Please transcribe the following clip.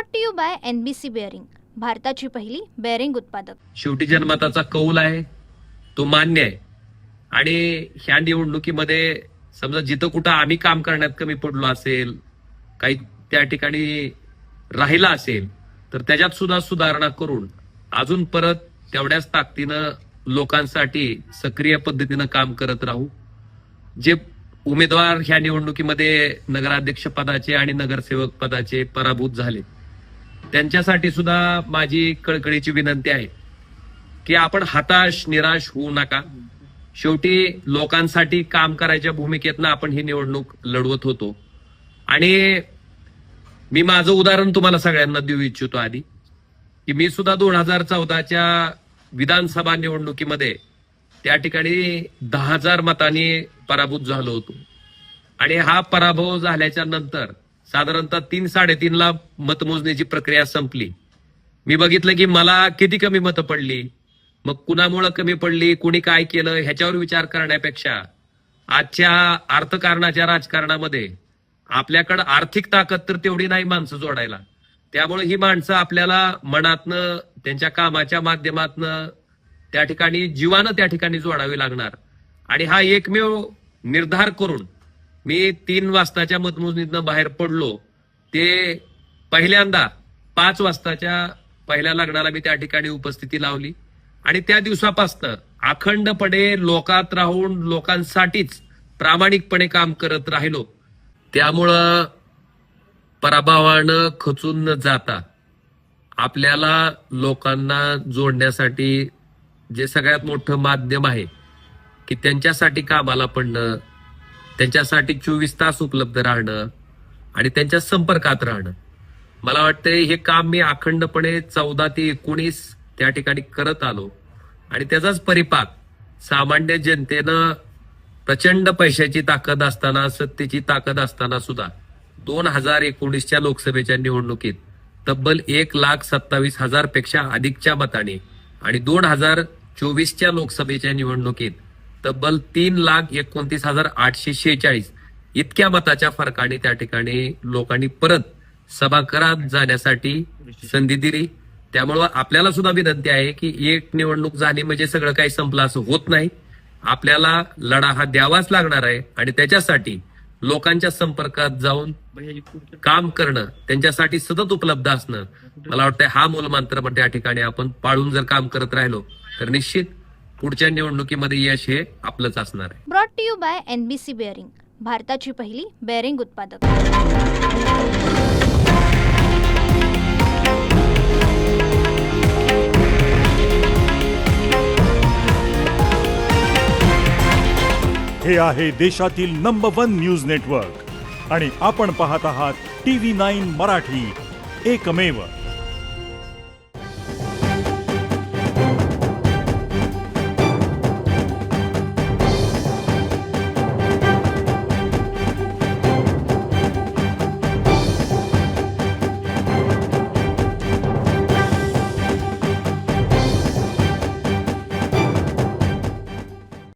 Brought to you by NBC bearing, भारताची पहिली bearing उत्पादक. शेवटी जनमताचा कौल आहे तो मान्य आहे. आणि ह्या निवडणुकीमध्ये समजा जिथं कुठं आम्ही काम करण्यात कमी पडलो असेल, काही त्या ठिकाणी राहिला असेल, तर त्याच्यात सुद्धा सुधारणा करून अजून परत तेवढ्याच ताकदीनं लोकांसाठी सक्रिय पद्धतीनं काम करत राहू. जे उमेदवार ह्या निवडणुकीमध्ये नगराध्यक्ष पदाचे आणि नगरसेवक पदाचे पराभूत झाले, त्यांच्यासाठी सुद्धा माझी कळकळीची विनंती आहे की आपण हताश निराश होऊ नका. शेवटी लोकांसाठी काम करायच्या भूमिकेतनं आपण ही निवडणूक लढवत होतो. आणि मी माझं उदाहरण तुम्हाला सगळ्यांना देऊ इच्छितो आधी, की मी सुद्धा 2014च्या विधानसभा निवडणुकीमध्ये त्या ठिकाणी 10,000 मतांनी पराभूत झालो होतो. आणि हा पराभव झाल्याच्या नंतर साधारणतः 3-3.5 लाख मतमोजणीची प्रक्रिया संपली. मी बघितलं की मला किती कमी मतं पडली, मग कुणामुळं कमी पडली, कुणी काय केलं ह्याच्यावर विचार करण्यापेक्षा आजच्या अर्थकारणाच्या राजकारणामध्ये आपल्याकडे आर्थिक ताकद तर तेवढी नाही माणसं जोडायला. त्यामुळे ही माणसं आपल्याला मनातनं त्यांच्या कामाच्या माध्यमातनं त्या ठिकाणी जीवानं त्या ठिकाणी जोडावी लागणार. आणि हा एकमेव निर्धार करून मी 3 वाजताच्या मतमोजणीतनं बाहेर पडलो. ते पहिल्यांदा 5 वाजताच्या पहिल्या लग्नाला मी त्या ठिकाणी उपस्थिती लावली आणि त्या दिवसापासून अखंडपणे लोकात राहून लोकांसाठीच प्रामाणिकपणे काम करत राहिलो. त्यामुळं पराभवानं खचून न जाता आपल्याला लोकांना जोडण्यासाठी जे सगळ्यात मोठं माध्यम आहे की त्यांच्यासाठी कामाला पडणं, त्यांच्यासाठी 24 तास उपलब्ध राहणं आणि त्यांच्या संपर्कात राहणं, मला वाटतंय हे काम मी अखंडपणे 14 ते 19 त्या ठिकाणी करत आलो. आणि त्याचाच परिपाक सामान्य जनतेनं प्रचंड पैशाची ताकद असताना, सत्तेची ताकद असताना सुद्धा 2019च्या लोकसभेच्या निवडणुकीत तब्बल 1,27,000 पेक्षा अधिकच्या मताने आणि 2024च्या लोकसभेच्या निवडणुकीत तब्बल 3,29,846 इतक्या मताच्या फरकाने त्या ठिकाणी लोकांनी परत सभागृहात जाण्यासाठी संधी दिली. त्यामुळं आपल्याला सुद्धा विनंती आहे की एक निवडणूक झाली म्हणजे सगळं काही संपलं असं होत नाही. आपल्याला लढा हा द्यावाच लागणार आहे आणि त्याच्यासाठी लोकांच्या संपर्कात जाऊन काम करणं, त्यांच्यासाठी सतत उपलब्ध असणं, मला वाटतं हा मूलमंत्र त्या ठिकाणी आपण पाळून जर काम करत राहिलो तर निश्चित पुढच्या निवडणुकीमध्ये यश हे आपलंच असणार आहे. Brought to you by NBC bearing, भारताची पहिली बेअरिंग उत्पादक. हे आहे देशातील नंबर 1 न्यूज नेटवर्क आणि आपण पाहत आहात TV9 मराठी, एकमेव.